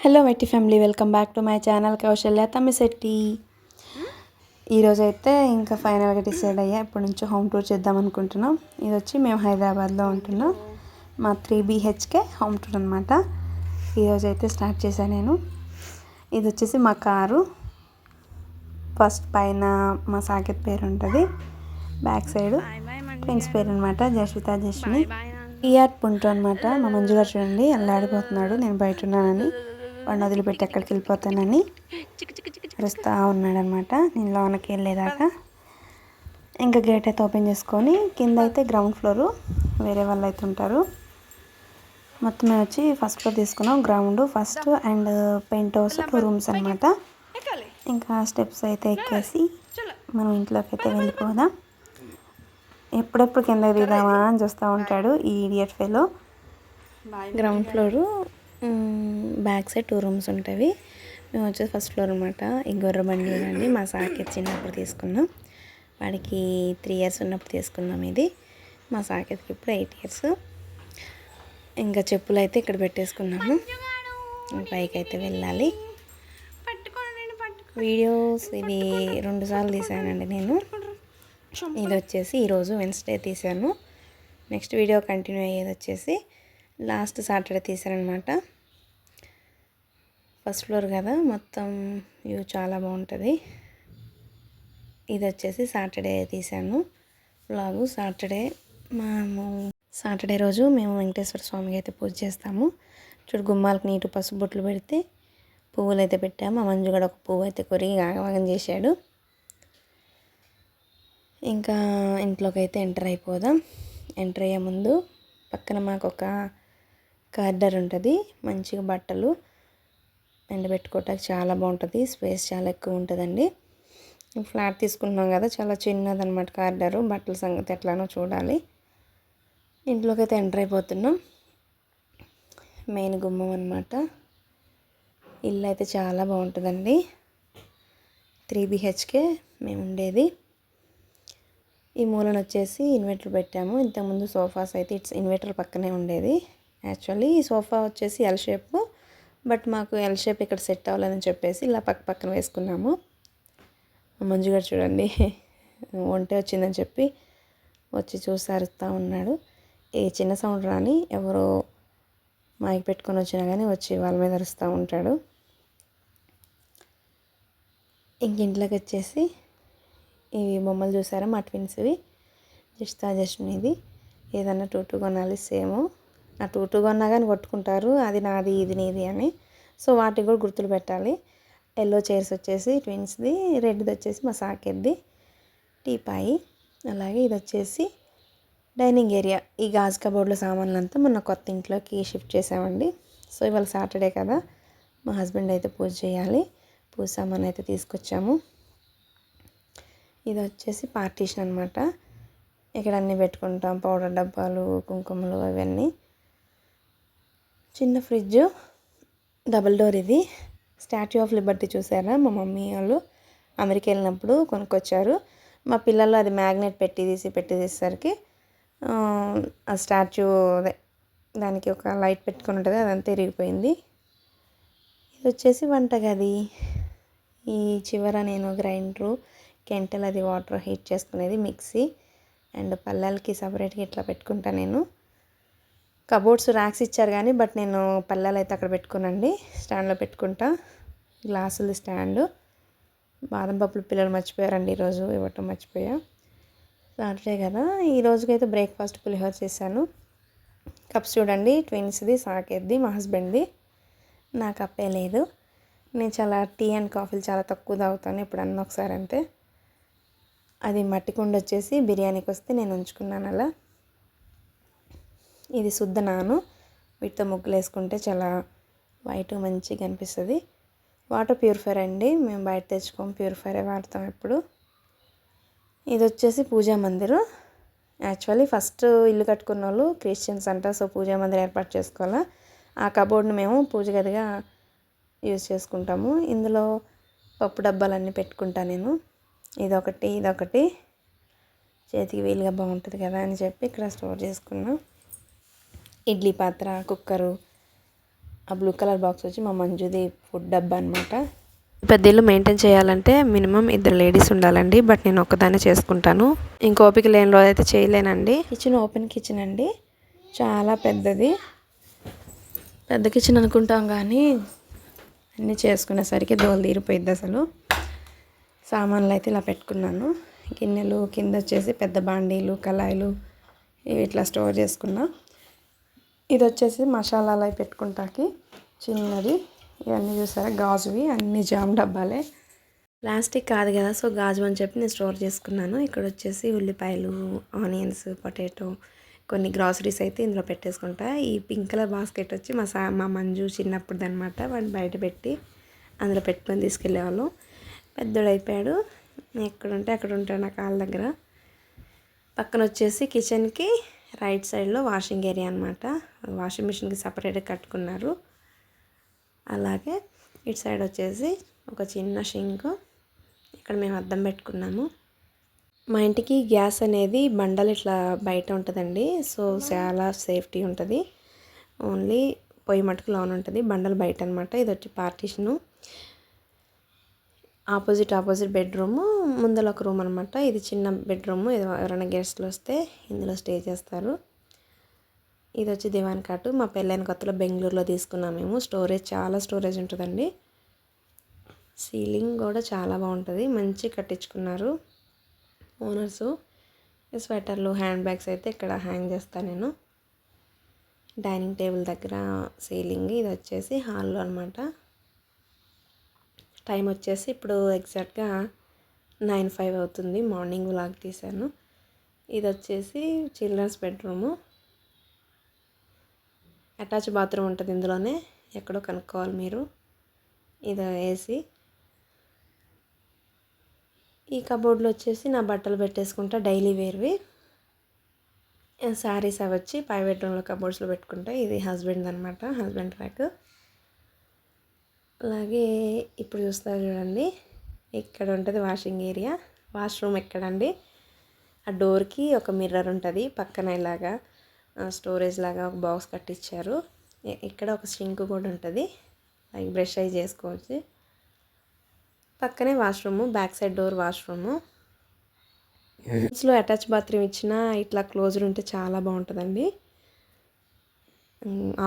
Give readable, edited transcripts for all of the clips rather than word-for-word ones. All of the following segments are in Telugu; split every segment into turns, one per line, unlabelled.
Hello YT family, welcome back to my channel Kaushalya Tammisetti. ఈరోజు అయితే ఇంకా ఫైనల్గా డిసైడ్ అయ్యా, ఇప్పటి నుంచి హోమ్ టూర్ చేద్దాం అనుకుంటున్నాం. ఇది వచ్చి మేము హైదరాబాద్లో ఉంటున్నాం. మా 3 BHK హోమ్ టూర్ అనమాట. ఈరోజు అయితే స్టార్ట్ చేశాను నేను. ఇది వచ్చేసి మా కారు. ఫస్ట్ పైన మా సాకేత్ పేరు ఉంటుంది, బ్యాక్ సైడ్ ట్విన్స్ పేరు అనమాట, జస్విత జస్ని. ఈఆర్ పుంటు అనమాట. మా మంజుగారు చూడండి అల్లాడిపోతున్నాడు, నేను బయట ఉన్నానని, వాడిని వదిలిపెట్టి ఎక్కడికి వెళ్ళిపోతానని అరుస్తూ ఉన్నాడనమాట. నేను లోనకి వెళ్ళేదాకా ఇంకా గేట్ అయితే ఓపెన్ చేసుకొని, కింద అయితే గ్రౌండ్ ఫ్లోరు వేరే వాళ్ళు అయితే ఉంటారు. మొత్తం వచ్చి ఫస్ట్ ఫ్లోర్ తీసుకున్నాం. Ground first and paint house 2 rooms అనమాట. ఇంకా స్టెప్స్ అయితే ఎక్కేసి మనం ఇంట్లోకి అయితే వెళ్ళిపోదాం. ఎప్పుడెప్పుడు కింద దిగుదామా అని చూస్తూ ఉంటాడు ఈ idiot fellow. Ground floor back side 2 rooms ఉంటాయి. మేము వచ్చేసి ఫస్ట్ ఫ్లోర్ అనమాట. ఈ గొర్రె బండి చూడండి, మా సాకేత్ చిన్నప్పుడు తీసుకున్నాం. వాడికి 3 years ఉన్నప్పుడు తీసుకున్నాం ఇది. మా సాకేత్కి ఇప్పుడు 8 years. ఇంకా చెప్పులు అయితే ఇక్కడ పెట్టేసుకున్నాము. పైకి అయితే వెళ్ళాలి. వీడియోస్ ఇది 2 సార్లు తీసానండి నేను. ఇది వచ్చేసి ఈరోజు వెన్స్డే తీసాను. నెక్స్ట్ వీడియో కంటిన్యూ అయ్యేది వచ్చేసి లాస్ట్ సాటర్డే తీసానమాట. ఫస్ట్ ఫ్లోర్ కదా, మొత్తం వ్యూ చాలా బాగుంటుంది. ఇది వచ్చేసి సాటర్డే తీసాను వ్లాగు. సాటర్డే రోజు మేము వెంకటేశ్వర స్వామికి అయితే పూజ చేస్తాము. చూడు, గుమ్మాలకు నీటు పసుపు బొట్లు పెడితే పువ్వులు అయితే పెట్టాము. మా మంజు కూడా ఒక పువ్వు అయితే కొరిగి ఆగమాగం చేశాడు. ఇంకా ఇంట్లోకి అయితే ఎంటర్ అయిపోదాం. ఎంటర్ అయ్యే ముందు పక్కన మాకు ఒక కార్డర్ ఉంటుంది. మంచిగా బట్టలు ఎండబెట్టుకోవటానికి చాలా బాగుంటుంది. స్పేస్ చాలా ఎక్కువ ఉంటుందండి. ఫ్లాట్ తీసుకుంటున్నాం కదా, చాలా చిన్నదన్నమాట కార్డరు. బట్టల సంగతి ఎట్లానో చూడాలి. ఇంట్లోకి అయితే ఎంటర్ అయిపోతున్నాం. మెయిన్ గుమ్మం అనమాట. ఇల్లు అయితే చాలా బాగుంటుందండి. 3 BHK మేము ఉండేది. ఈ మూలన వచ్చేసి ఇన్వర్టర్ పెట్టాము. ఇంతకుముందు సోఫాస్ అయితే ఇన్వర్టర్ పక్కనే ఉండేది. యాక్చువల్లీ ఈ సోఫా వచ్చేసి ఎల్ షేప్, బట్ మాకు ఎల్ షేప్ ఇక్కడ సెట్ అవ్వాలని చెప్పేసి ఇలా పక్కన వేసుకున్నాము. మంజుగారు చూడండి, ఒంటే వచ్చిందని చెప్పి వచ్చి చూసి అరుస్తూ ఉన్నాడు. ఏ చిన్న సౌండ్ రాని ఎవరో మైక్ పెట్టుకొని వచ్చినా కానీ వచ్చి వాళ్ళ మీద అరుస్తూ ఉంటాడు. ఇంట్లోకి వచ్చేసి ఇవి బొమ్మలు చూసారా, మా ట్విన్స్వి, జస్ట్నిది. ఏదన్నా 2 కొనాలి సేమ్. ఆ 2 కొన్నా కానీ కొట్టుకుంటారు, అది నాది ఇది నీది అని. సో వాటికి కూడా గుర్తులు పెట్టాలి. ఎల్లో చైర్స్ వచ్చేసి ట్విన్స్ది, రెడ్ది వచ్చేసి మా సాకేత్ది, టీపాయి. అలాగే ఇది వచ్చేసి డైనింగ్ ఏరియా. ఈ గాజు కబోర్డ్ల సామాన్లంతా మొన్న కొత్త ఇంట్లోకి షిఫ్ట్ చేసామండి. సో ఇవాళ సాటర్డే కదా, మా హస్బెండ్ అయితే పూజ చేయాలి. పూజ సామాన్ అయితే తీసుకొచ్చాము. ఇది వచ్చేసి పార్టీషన్ అనమాట. ఇక్కడ అన్నీ పెట్టుకుంటాం, పౌడర్ డబ్బాలు, కుంకుమలు, అవన్నీ. చిన్న ఫ్రిడ్జ్, డబుల్ డోర్. ఇది స్టాచ్యూ ఆఫ్ లిబర్టీ చూసారా, మా మమ్మీ వాళ్ళు అమెరికా వెళ్ళినప్పుడు కొనుక్కొచ్చారు. మా పిల్లలు అది మ్యాగ్నెట్ పెట్టి తీసేసరికి ఆ స్టాచ్యూ దానికి ఒక లైట్ పెట్టుకుని ఉంటుంది, అదంతా ఇరిగిపోయింది. ఇది వచ్చేసి వంటగది. ఈ చివర నేను గ్రైండరు, కెంటల్, అది వాటర్ హీట్ చేసుకునేది, మిక్సీ అండ్ పల్లెలకి సపరేట్గా ఇట్లా పెట్టుకుంటా నేను. కబోర్డ్స్ ర్యాక్స్ ఇచ్చారు కానీ, బట్ నేను పల్లెలు అయితే అక్కడ పెట్టుకునండి, స్టాండ్లో పెట్టుకుంటా. గ్లాసులు స్టాండు. బాదం పప్పులు పిల్లలు మర్చిపోయారండి, ఈరోజు ఇవ్వటం మర్చిపోయా. సాటర్డే కదా, ఈ రోజుకైతే బ్రేక్ఫాస్ట్ పులిహోర చేశాను. కప్స్ చూడండి, ట్విన్స్ది, సాకేద్ది, మా హస్బెండ్ది. నా కప్పే లేదు. నేను చాలా టీ అండ్ కాఫీలు చాలా తక్కువ తాగుతాను, ఇప్పుడు అన్న ఒకసారి అంతే. అది మట్టి కుండ వచ్చేసి బిర్యానీకి వస్తే నేను ఉంచుకున్నాను అలా. ఇది శుద్ధ నాను, వీటితో ముగ్గులు వేసుకుంటే చాలా వైట్ మంచిగా అనిపిస్తుంది. వాటర్ ప్యూరిఫైర్ అండి, మేము బయట తెచ్చుకోము, ప్యూరిఫైరే వాడతాం ఎప్పుడు. ఇది వచ్చేసి పూజా మందిరం. యాక్చువల్లీ ఫస్ట్ ఇల్లు కట్టుకున్న వాళ్ళు క్రిస్టియన్స్ అంట, సో పూజా మందిరం ఏర్పాటు చేసుకోవాలా. ఆ కబోర్డ్ని మేము పూజ గదిగా యూజ్ చేసుకుంటాము. ఇందులో పప్పు డబ్బాలన్నీ పెట్టుకుంటాను నేను. ఇదొకటి చేతికి వీలుగా బాగుంటుంది కదా అని చెప్పి ఇక్కడ స్టోర్ చేసుకున్నాం. ఇడ్లీ పాత్ర, కుక్కరు, ఆ బ్లూ కలర్ బాక్స్ వచ్చి మా మంజుది ఫుడ్ డబ్బా అనమాట. పెద్ద ఇల్లు మెయింటైన్ చేయాలంటే మినిమం 2 లేడీస్ ఉండాలండి. బట్ నేను ఒక్కదాన్నే చేసుకుంటాను. ఇంక ఓపిక లేని రోజు అయితే చేయలేనండి. కిచెన్ ఓపెన్ కిచెన్ అండి, చాలా పెద్దది. పెద్ద కిచెన్ అనుకుంటాం కానీ అన్నీ చేసుకునేసరికి దోలు తీరిపోయిద్ది అసలు. సామాన్లు అయితే ఇలా పెట్టుకున్నాను. గిన్నెలు కింద వచ్చేసి పెద్ద బాండీలు, కళాయిలు ఇవి ఇట్లా స్టోర్ చేసుకున్నా. ఇది వచ్చేసి మసాలాలు అవి పెట్టుకుంటాకి చిన్నది. ఇవన్నీ చూసారా గాజువి, అన్ని జామ్ డబ్బాలే. ప్లాస్టిక్ కాదు కదా, సో గాజు అని చెప్పి నేను స్టోర్ చేసుకున్నాను. ఇక్కడ వచ్చేసి ఉల్లిపాయలు, ఆనియన్స్, పొటాటో, కొన్ని గ్రాసరీస్ అయితే ఇందులో పెట్టేసుకుంటా. ఈ పింక్ కలర్ బాస్కెట్ వచ్చి మా మంజు చిన్నప్పుడు అనమాట. వాడిని బయట పెట్టి అందులో పెట్టుకొని తీసుకెళ్ళేవాళ్ళం. పెద్దోడైపోయాడు, ఎక్కడుంటే అక్కడ ఉంటాడు నా కాళ్ళ దగ్గర. పక్కన వచ్చేసి కిచెన్కి రైట్ సైడ్లో వాషింగ్ ఏరియా అనమాట. వాషింగ్ మిషన్కి సపరేట్గా కట్టుకున్నారు. అలాగే ఇటు సైడ్ వచ్చేసి ఒక చిన్న షింక్. ఇక్కడ మేము అద్దం పెట్టుకున్నాము. మా ఇంటికి గ్యాస్ అనేది బండలు ఇట్లా బయట ఉంటుందండి. సో చాలా సేఫ్టీ ఉంటుంది. ఓన్లీ పొయ్యి మట్టుకు లోన్ ఉంటుంది, బండలు బయట అనమాట. ఇది వచ్చి పార్టీషను. ఆపోజిట్ బెడ్రూము, ముందర ఒక రూమ్ అనమాట. ఇది చిన్న బెడ్రూము. ఎవరైనా గెస్ట్లు వస్తే ఇందులో స్టే చేస్తారు. ఇది వచ్చి దివాన్ కాటు. మా పెళ్ళైన కొత్తలో బెంగళూరులో తీసుకున్నాం మేము. స్టోరేజ్ చాలా స్టోరేజ్ ఉంటుందండి. సీలింగ్ కూడా చాలా బాగుంటుంది, మంచి కట్టించుకున్నారు ఓనర్సు. స్వెటర్లు, హ్యాండ్ బ్యాగ్స్ అయితే ఇక్కడ హ్యాంగ్ చేస్తాను నేను. డైనింగ్ టేబుల్ దగ్గర సీలింగ్. ఇది వచ్చేసి హాల్లో అనమాట. టైం వచ్చేసి ఇప్పుడు ఎగ్జాక్ట్గా 9:05 అవుతుంది. మార్నింగ్ వ్లాగ్ తీశాను. ఇది వచ్చేసి చిల్డ్రన్స్ బెడ్రూము. అటాచ్ బాత్రూమ్ ఉంటుంది ఇందులోనే, ఎక్కడో కనుక్కోవాలి మీరు. ఇది ఏసీ. ఈ కబోర్డ్లో వచ్చేసి నా బట్టలు పెట్టేసుకుంటా, డైలీ వేర్వి. శారీస్ అవి వచ్చి పై బెడ్రూమ్లో కబోర్డ్స్లో పెట్టుకుంటా. ఇది హస్బెండ్ అనమాట, హస్బెండ్ ర్యాక్. అలాగే ఇప్పుడు చూస్తారు చూడండి, ఇక్కడ ఉంటుంది వాషింగ్ ఏరియా. వాష్రూమ్ ఎక్కడండి, ఆ డోర్కి ఒక మిర్రర్ ఉంటుంది. పక్కన ఇలాగా స్టోరేజ్ లాగా ఒక బాక్స్ కట్టించారు. ఇక్కడ ఒక సింక్ కూడా ఉంటుంది, లైక్ బ్రష్ అయి చేసుకోవచ్చు. పక్కనే washroom, back side door washroom. ఇంట్లో అటాచ్ బాత్రూమ్ ఇచ్చిన ఇట్లా క్లోజ్డ్ ఉంటే చాలా బాగుంటుందండి.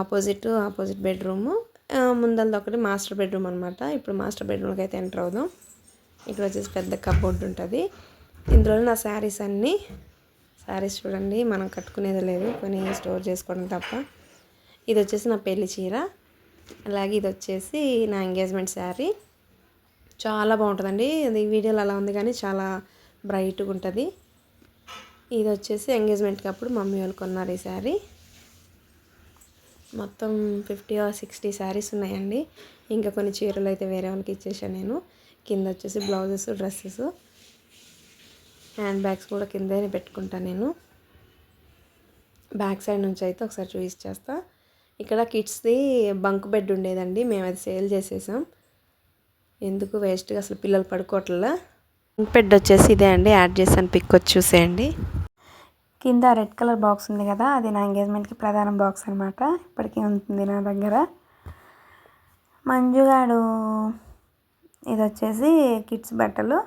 Opposite bedroom. ముందలది ఒకటి మాస్టర్ బెడ్రూమ్ అనమాట. ఇప్పుడు మాస్టర్ బెడ్రూమ్కి అయితే ఎంటర్ అవుదాం. ఇక్కడ వచ్చేసి పెద్ద కబోర్డ్ ఉంటుంది. ఇందులో నా శారీస్ అన్నీ. శారీస్ చూడండి, మనం కట్టుకునేది లేదు, కొన్ని స్టోర్ చేసుకోవడం తప్ప. ఇది వచ్చేసి నా పెళ్లి చీర. అలాగే ఇది వచ్చేసి నా ఎంగేజ్మెంట్ శారీ. చాలా బాగుంటుందండి. అది వీడియోలో అలా ఉంది కానీ చాలా బ్రైట్గా ఉంటుంది. ఇది వచ్చేసి ఎంగేజ్మెంట్కి అప్పుడు మమ్మీ వాళ్ళు కొన్నారు ఈ శారీ. మొత్తం 50 or 60 శారీస్ ఉన్నాయండి. ఇంకా కొన్ని చీరలు అయితే వేరే వాళ్ళకి ఇచ్చేసాను నేను. కింద వచ్చేసి బ్లౌజెస్, డ్రెస్సెస్, హ్యాండ్ బ్యాగ్స్ కూడా కిందే పెట్టుకుంటాను నేను. బ్యాక్ సైడ్ నుంచి అయితే ఒకసారి చూపించేస్తా. ఇక్కడ కిడ్స్ది బంక్ బెడ్ ఉండేదండి, మేము అది సేల్ చేసేసాం. ఎందుకు వేస్ట్గా, అసలు పిల్లలు పడుకోవట్లా. బంక్ బెడ్ వచ్చేసి ఇదే అండి, యాడ్ చేశాను, పిక్ వచ్చి చూసేయండి. కింద రెడ్ కలర్ బాక్స్ ఉంది కదా, అది నా ఎంగేజ్మెంట్కి ప్రధాన బాక్స్ అనమాట. ఇప్పటికీ ఉంటుంది నా దగ్గర. మంజుగాడు ఇది వచ్చేసి కిడ్స్ బట్టలు.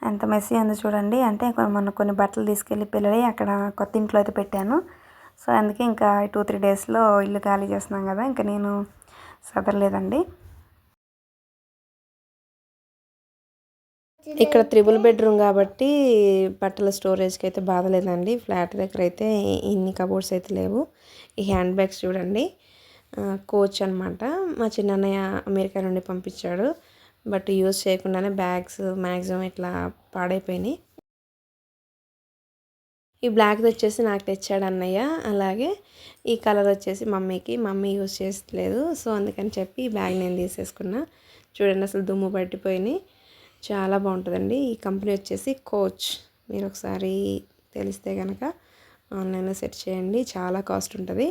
ఎంత మెస్సీ ఉందో చూడండి. అంటే మొన్న కొన్ని బట్టలు తీసుకెళ్ళి పిల్లలు అక్కడ కొత్త ఇంట్లో అయితే పెట్టాను. సో అందుకే ఇంకా 2-3 డేస్లో ఇల్లు ఖాళీ చేస్తున్నాం కదా, ఇంకా నేను సదరలేదండి. ఇక్కడ 3 బెడ్రూమ్ కాబట్టి బట్టల స్టోరేజ్కి అయితే బాధలేదండి. ఫ్లాట్ దగ్గర అయితే ఇన్ని కబోర్డ్స్ అయితే లేవు. ఈ హ్యాండ్ బ్యాగ్స్ చూడండి, కోచ్ అనమాట. మా చిన్నన్నయ్య అమెరికా నుండి పంపించాడు. బట్ యూజ్ చేయకుండానే బ్యాగ్స్ మ్యాక్సిమం ఇట్లా పాడైపోయినాయి. ఈ బ్లాక్ది వచ్చేసి నాకు తెచ్చాడు అన్నయ్య. అలాగే ఈ కలర్ వచ్చేసి మమ్మీ యూజ్ చేస్తలేదు, సో అందుకని చెప్పి ఈ బ్యాగ్ నేను తీసేసుకున్నా. చూడండి అసలు దుమ్ము పట్టిపోయినాయి. చాలా బాగుంటుందండి. ఈ కంపెనీ వచ్చేసి కోచ్. మీరు ఒకసారి తెలిస్తే కనుక ఆన్లైన్లో సెర్చ్ చేయండి, చాలా కాస్ట్ ఉంటుంది.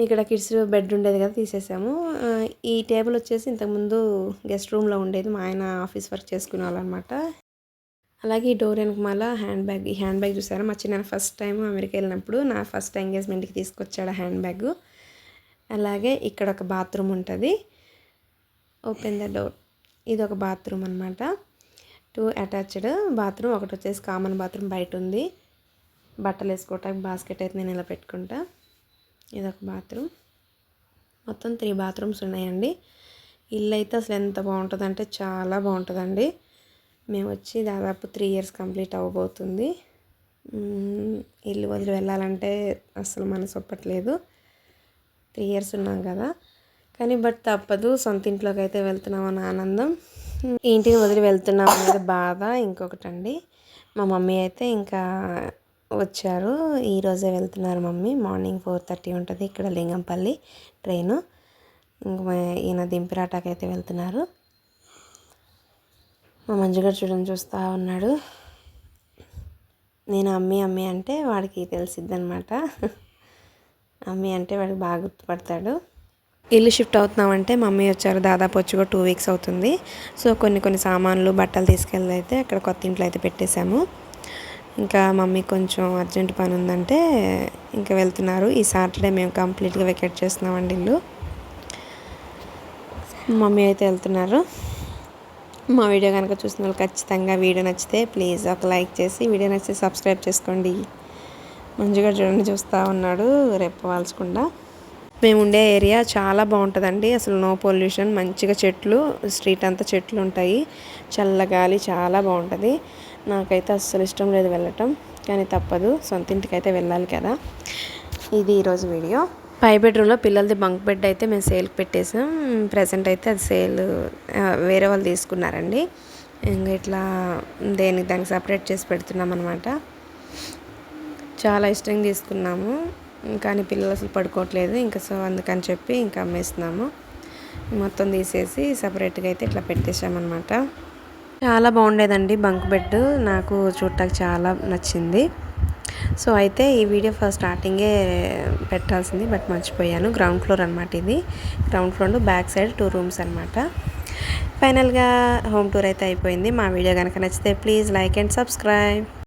ఇక్కడ కిడ్స్ బెడ్ ఉండేది కదా, తీసేసాము. ఈ టేబుల్ వచ్చేసి ఇంతకుముందు గెస్ట్ రూమ్లో ఉండేది, మా ఆయన ఆఫీస్ వర్క్ చేసుకునే వాళ్ళనమాట. అలాగే ఈ డోర్ వెనకమాల ఈ హ్యాండ్ బ్యాగ్ చూసారా, మా చిన్న ఫస్ట్ టైం అమెరికా వెళ్ళినప్పుడు నా ఫస్ట్ ఎంగేజ్మెంట్కి తీసుకొచ్చాడు హ్యాండ్ బ్యాగ్. అలాగే ఇక్కడ ఒక బాత్రూమ్ ఉంటుంది. Open the door. ఇది ఒక బాత్రూమ్ అనమాట. 2 అటాచ్డ్ బాత్రూమ్. ఒకటి వచ్చేసి కామన్ బాత్రూమ్ బయట ఉంది. బట్టలు వేసుకోవటానికి బాస్కెట్ అయితే నేను ఇలా పెట్టుకుంటా. ఇదొక బాత్రూమ్. మొత్తం 3 బాత్రూమ్స్ ఉన్నాయండి. ఇల్లు అయితే అసలు ఎంత బాగుంటుందంటే చాలా బాగుంటుందండి. మేము వచ్చి దాదాపు 3 ఇయర్స్ కంప్లీట్ అవ్వబోతుంది. ఇల్లు వదిలి వెళ్ళాలంటే అసలు మనసు ఒప్పట్లేదు. 3 ఇయర్స్ ఉన్నాం కదా, కానీ బట్ తప్పదు. సొంత ఇంట్లోకి అయితే వెళ్తున్నాం అన్న ఆనందం, ఇంటిని వదిలి వెళ్తున్నాం అనేది బాధ ఇంకొకటండి. మా మమ్మీ అయితే ఇంకా వచ్చారు. ఈరోజే వెళ్తున్నారు మమ్మీ. మార్నింగ్ 4:30 ఉంటుంది ఇక్కడ లింగంపల్లి ట్రైను. ఇంక ఈయన దింపిరాటాకి అయితే వెళ్తున్నారు. మా మంజుగారు చూడండి చూస్తూ ఉన్నాడు. నేను అమ్మి అమ్మి అంటే వాడికి తెలిసిద్ది అనమాట. అమ్మి అంటే వాడికి బాగా గుర్తుపడతాడు. ఇల్లు షిఫ్ట్ అవుతున్నామంటే మమ్మీ వచ్చారు. దాదాపు వచ్చి కూడా 2 వీక్స్ అవుతుంది. సో కొన్ని సామాన్లు బట్టలు తీసుకెళ్ళి అయితే అక్కడ కొత్త ఇంట్లో అయితే పెట్టేశాము. ఇంకా మమ్మీ కొంచెం అర్జెంట్ పని ఉందంటే ఇంకా వెళ్తున్నారు. ఈ సాటర్డే మేము కంప్లీట్గా వెకేట్ చేస్తున్నామండి ఇల్లు. మమ్మీ అయితే వెళ్తున్నారు. మా వీడియో కనుక చూసిన వాళ్ళు ఖచ్చితంగా వీడియో నచ్చితే ప్లీజ్ ఒక లైక్ చేసి, వీడియో నచ్చితే సబ్స్క్రైబ్ చేసుకోండి. మంచిగా చూడండి చూస్తూ ఉన్నాడు రేపు వాల్చకుండా. మేము ఉండే ఏరియా చాలా బాగుంటుందండి. అసలు నో పొల్యూషన్, మంచిగా చెట్లు, స్ట్రీట్ అంతా చెట్లు ఉంటాయి, చల్లగాలి చాలా బాగుంటుంది. నాకైతే అస్సలు ఇష్టం లేదు వెళ్ళటం, కానీ తప్పదు, సొంత ఇంటికి అయితే వెళ్ళాలి కదా. ఇది ఈరోజు వీడియో. పై బెడ్రూమ్లో పిల్లలది బంక్ బెడ్ అయితే మేము సేల్కి పెట్టేసాం. ప్రజెంట్ అయితే అది సేల్ వేరే వాళ్ళు తీసుకున్నారండి. ఇంకా ఇట్లా దానికి సపరేట్ చేసి పెడుతున్నాం అనమాట. చాలా ఇష్టంగా తీసుకున్నాము, కానీ పిల్లలు అసలు పడుకోవట్లేదు. ఇంకా సో అందుకని చెప్పి ఇంకా అమ్మేస్తున్నాము. మొత్తం తీసేసి సపరేట్గా అయితే ఇట్లా పెట్టేసామన్నమాట. చాలా బాగుండేదండి బంక్ బెడ్, నాకు చూడటానికి చాలా నచ్చింది. సో అయితే ఈ వీడియో ఫస్ట్ స్టార్టింగే పెట్టాల్సింది, బట్ మర్చిపోయాను. గ్రౌండ్ ఫ్లోర్ అనమాట ఇది. Ground floor back side 2 rooms అనమాట. ఫైనల్గా హోమ్ టూర్ అయితే అయిపోయింది. మా వీడియో కనుక నచ్చితే ప్లీజ్ లైక్ అండ్ సబ్స్క్రైబ్.